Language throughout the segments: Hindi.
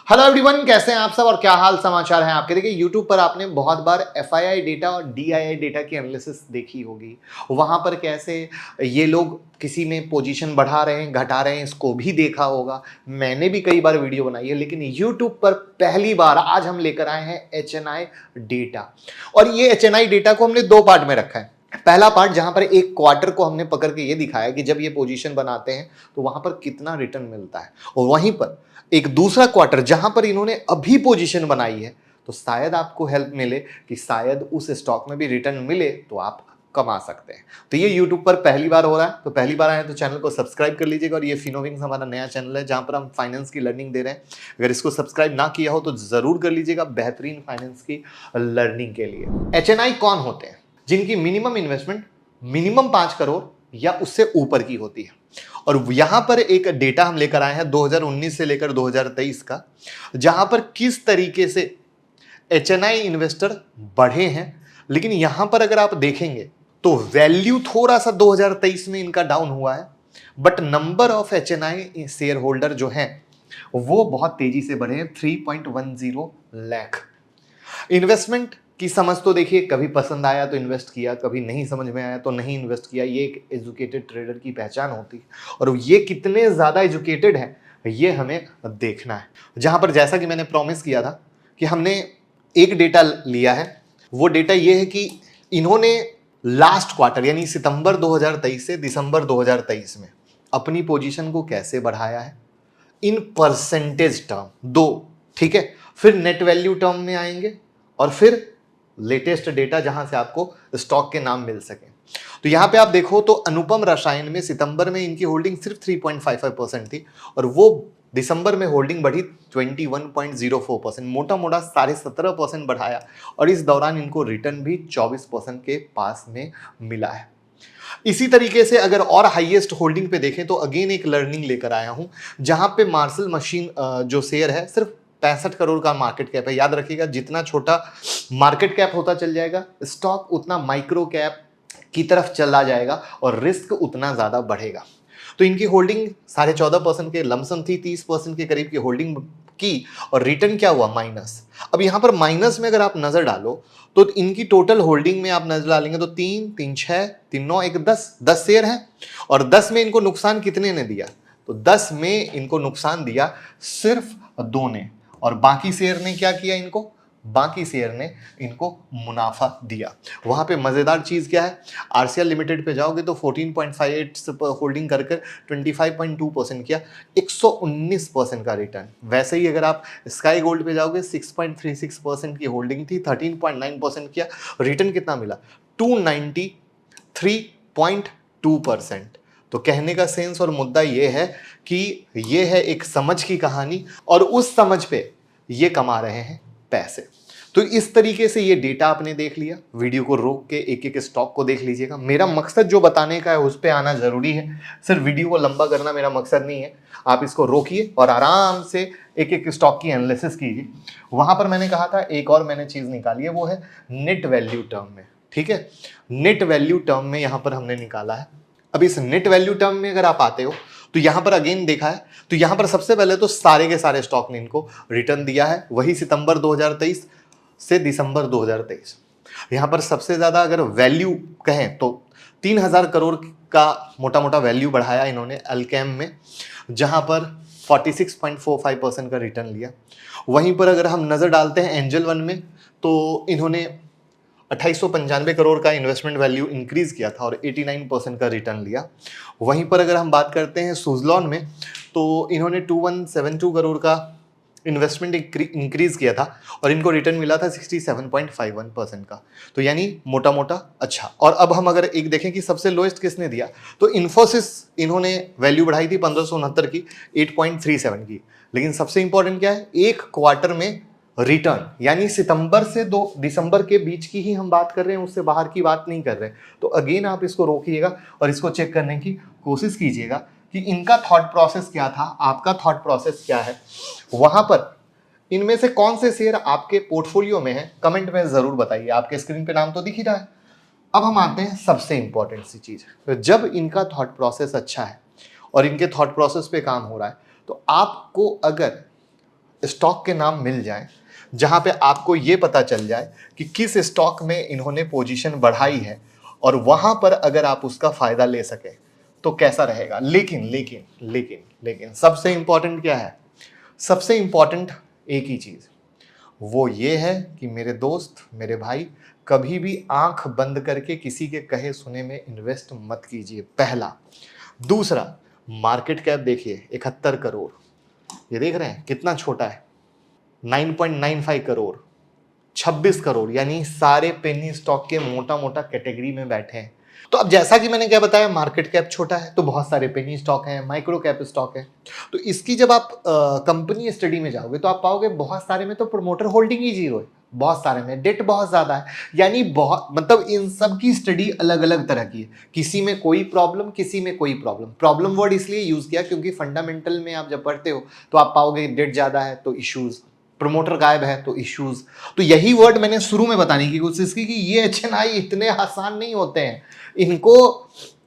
हेलो एवरीवन, कैसे हैं आप सब और क्या हाल समाचार हैं आपके। देखिए यूट्यूब पर आपने बहुत बार एफआईआई डेटा और डीआईआई डेटा की एनालिसिस देखी होगी। वहां पर कैसे ये लोग किसी में पोजीशन बढ़ा रहे हैं घटा रहे हैं, इसको भी देखा होगा। मैंने भी कई बार वीडियो बनाई है, लेकिन यूट्यूब पर पहली बार आज हम लेकर आए हैं एचएनआई डेटा। और ये एचएनआई डेटा को हमने दो पार्ट में रखा है। पहला पार्ट जहां पर एक क्वार्टर को हमने पकड़ के ये दिखाया कि जब ये पोजीशन बनाते हैं तो वहां पर कितना रिटर्न मिलता है, और वहीं पर एक दूसरा क्वार्टर जहां पर इन्होंने अभी पोजीशन बनाई है, तो शायद आपको हेल्प मिले कि शायद उस स्टॉक में भी रिटर्न मिले तो आप कमा सकते हैं। तो ये यूट्यूब पर पहली बार हो रहा है, तो पहली बार आए तो चैनल को सब्सक्राइब कर लीजिएगा। और ये फिनोविंग्स हमारा नया चैनल है जहां पर हम फाइनेंस की लर्निंग दे रहे हैं। अगर इसको सब्सक्राइब ना किया हो तो जरूर कर लीजिएगा, बेहतरीन फाइनेंस की लर्निंग के लिए। एचएनआई कौन होते हैं? जिनकी मिनिमम इन्वेस्टमेंट मिनिमम 5 करोड़ या उससे ऊपर की होती है। और यहां पर एक डेटा हम लेकर आए हैं 2019 से लेकर 2023 का, जहां पर किस तरीके से एचएनआई इन्वेस्टर बढ़े हैं। लेकिन यहां पर अगर आप देखेंगे तो वैल्यू थोड़ा सा 2023 में इनका डाउन हुआ है, but number of HNI share holder जो हैं वो बहुत तेजी से बढ़े हैं, 3.10 लाख। इन्वेस्टमेंट की समझ तो देखिए, कभी पसंद आया तो इन्वेस्ट किया, कभी नहीं समझ में आया तो नहीं इन्वेस्ट किया। ये एक एजुकेटेड ट्रेडर की पहचान होती है, और ये कितने ज़्यादा एजुकेटेड है ये हमें देखना है। जहां पर जैसा कि मैंने प्रॉमिस किया था कि हमने एक डेटा लिया है, वो डेटा ये है कि इन्होंने लास्ट क्वार्टर यानी सितंबर 2023 से दिसंबर 2023 में अपनी पोजीशन को कैसे बढ़ाया है इन परसेंटेज टर्म दो, ठीक है। फिर नेट वैल्यू टर्म में आएंगे, और फिर लेटेस्ट डेटा जहां से आपको स्टॉक के नाम मिल सके। तो यहां पे आप देखो तो अनुपम रसायन में सितंबर में इनकी होल्डिंग सिर्फ 3.55% थी, और वो दिसंबर में होल्डिंग बढ़ी 21.04%, मोटा मोटा 17.5% बढ़ाया। और इस दौरान इनको रिटर्न भी 24% के पास में मिला है। इसी तरीके से अगर और हाईएस्ट होल्डिंग पे देखें तो अगेन एक लर्निंग लेकर आया हूं, जहां पे मार्शल मशीन जो शेयर है सिर्फ 65 करोड़ का मार्केट कैप है। याद रखिएगा, जितना छोटा मार्केट कैप होता चल जाएगा स्टॉक उतना माइक्रो कैप की तरफ चला जाएगा और रिस्क उतना ज्यादा बढ़ेगा। तो इनकी होल्डिंग 14.5% के लमसम थी, 30% के करीब की होल्डिंग की, और रिटर्न क्या हुआ? माइनस। अब यहां पर माइनस में अगर आप नजर डालो तो इनकी टोटल होल्डिंग में आप नजर डालेंगे तो 3, 3, 6, 3, 9, 1, 10 शेयर हैं। और 10 में इनको नुकसान कितने ने दिया? तो 10 में इनको नुकसान दिया सिर्फ 2 ने, और बाकी शेयर ने क्या किया? बाकी शेयर ने इनको मुनाफा दिया। वहां पे मजेदार चीज क्या है, आरसीएल लिमिटेड पे जाओगे तो 14.58 होल्डिंग कर 25.2% किया, 119% का रिटर्न। वैसे ही अगर आप स्काई गोल्ड पे जाओगे 6.36% की होल्डिंग थी, 13.9% किया, रिटर्न कितना मिला? 293.2%। तो कहने का सेंस और मुद्दा ये है कि ये है एक समझ की कहानी, और उस समझ पे ये कमा रहे हैं पैसे। तो इस तरीके से ये डेटा आपने देख लिया। वीडियो को रोक के एक एक स्टॉक को देख लीजिएगा। मेरा मकसद जो बताने का है उस पे आना जरूरी है, सिर्फ वीडियो को लंबा करना मेरा मकसद नहीं है। आप इसको रोकिए और आराम से एक एक स्टॉक की एनालिसिस कीजिए। वहां पर मैंने कहा था एक और मैंने चीज निकाली है, वो है नेट वैल्यू टर्म में, ठीक है। नेट वैल्यू टर्म में यहां पर हमने निकाला है। अब इस नेट वैल्यू टर्म में अगर आप आते हो तो यहां पर अगेन देखा है, तो यहां पर सबसे पहले तो सारे के सारे स्टॉक ने इनको रिटर्न दिया है, वही सितंबर 2023 से दिसंबर 2023। यहां पर सबसे ज्यादा अगर वैल्यू कहें तो 3000 करोड़ का मोटा मोटा वैल्यू बढ़ाया इन्होंने अल्केम में, जहां पर 46.45% का रिटर्न लिया। वहीं पर अगर हम नजर डालते हैं एंजल वन में, तो इन्होंने 2895 करोड़ का इन्वेस्टमेंट वैल्यू इंक्रीज किया था और 89% का रिटर्न लिया। वहीं पर अगर हम बात करते हैं सुजलॉन में, तो इन्होंने 2172 करोड़ का इन्वेस्टमेंट इंक्रीज किया था और इनको रिटर्न मिला था 67.51% का। तो यानी मोटा मोटा अच्छा। और अब हम अगर एक देखें कि सबसे लोएस्ट किसने दिया, तो इन्फोसिस इन्होंने वैल्यू बढ़ाई थी 1569 की 8.37 की। लेकिन सबसे इंपॉर्टेंट क्या है, एक क्वार्टर में रिटर्न, यानी सितंबर से 2 दिसंबर के बीच की ही हम बात कर रहे हैं, उससे बाहर की बात नहीं कर रहे। तो अगेन आप इसको रोकिएगा और इसको चेक करने की कोशिश कीजिएगा कि इनका थॉट प्रोसेस क्या था, आपका थॉट प्रोसेस क्या है। वहां पर इनमें से कौन से शेयर आपके पोर्टफोलियो में है, कमेंट में जरूर बताइए। आपके स्क्रीन पे नाम तो दिख ही रहा है। अब हम आते हैं सबसे इंपॉर्टेंट सी चीज, तो जब इनका थॉट प्रोसेस अच्छा है और इनके थॉट प्रोसेस पे काम हो रहा है, तो आपको अगर स्टॉक के नाम मिल जाएं जहां पे आपको ये पता चल जाए कि किस स्टॉक में इन्होंने पोजीशन बढ़ाई है और वहां पर अगर आप उसका फायदा ले सके तो कैसा रहेगा। लेकिन लेकिन लेकिन लेकिन सबसे इंपॉर्टेंट क्या है? सबसे इंपॉर्टेंट एक ही चीज, वो ये है कि मेरे दोस्त, मेरे भाई, कभी भी आंख बंद करके किसी के कहे सुने में इन्वेस्ट मत कीजिए, पहला। दूसरा, मार्केट कैप देखिए 71 करोड़, ये देख रहे हैं कितना छोटा है, 9.95 करोड़, 26 करोड़, यानी सारे पेनी स्टॉक के मोटा मोटा कैटेगरी में बैठे हैं। तो अब जैसा कि मैंने क्या बताया, मार्केट कैप छोटा है तो बहुत सारे पेनी स्टॉक हैं, माइक्रो कैप स्टॉक है। तो इसकी जब आप कंपनी स्टडी में जाओगे तो आप पाओगे बहुत सारे में तो प्रमोटर होल्डिंग ही जीरो है, बहुत सारे में डेट बहुत ज्यादा है, यानी बहुत, मतलब इन सब की स्टडी अलग अलग तरह की है। किसी में कोई प्रॉब्लम, किसी में कोई प्रॉब्लम। प्रॉब्लम वर्ड इसलिए यूज किया क्योंकि फंडामेंटल में आप जब पढ़ते हो तो आप पाओगे डेट ज्यादा है तो इश्यूज, प्रमोटर गायब है तो इश्यूज। तो यही वर्ड मैंने शुरू में बताने की कोशिश की कि ये एचएनआई इतने आसान नहीं होते हैं, इनको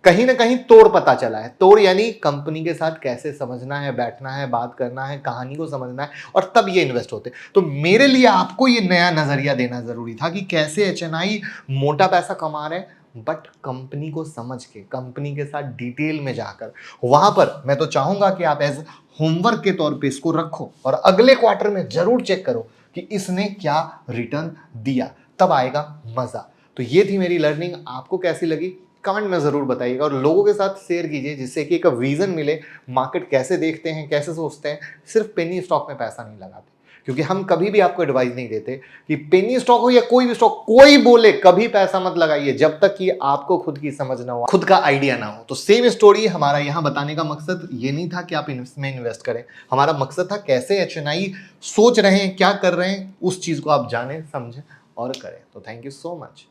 कहीं ना कहीं तोड़ पता चला है। तोड़ यानी कंपनी के साथ कैसे समझना है, बैठना है, बात करना है, कहानी को समझना है, और तब ये इन्वेस्ट होते। तो मेरे लिए आपको ये नया नजरिया देना जरूरी था कि कैसे एचएनआई मोटा पैसा कमा रहे हैं, बट कंपनी को समझ के, कंपनी के साथ डिटेल में जाकर। वहां पर मैं तो चाहूंगा कि आप एज होमवर्क के तौर पे इसको रखो और अगले क्वार्टर में जरूर चेक करो कि इसने क्या रिटर्न दिया, तब आएगा मजा। तो ये थी मेरी लर्निंग, आपको कैसी लगी कमेंट में जरूर बताइएगा और लोगों के साथ शेयर कीजिए जिससे कि एक विजन मिले, मार्केट कैसे देखते हैं, कैसे सोचते हैं। सिर्फ पेनी स्टॉक में पैसा नहीं लगाते, क्योंकि हम कभी भी आपको एडवाइस नहीं देते कि पेनी स्टॉक हो या कोई भी स्टॉक, कोई बोले कभी पैसा मत लगाइए जब तक कि आपको खुद की समझ ना हो, खुद का आइडिया ना हो। तो सेम स्टोरी, हमारा यहाँ बताने का मकसद ये नहीं था कि आप इसमें इन्वेस्ट करें, हमारा मकसद था कैसे एचएनआई सोच रहे हैं, क्या कर रहे हैं, उस चीज को आप जाने, समझें और करें। तो थैंक यू सो मच।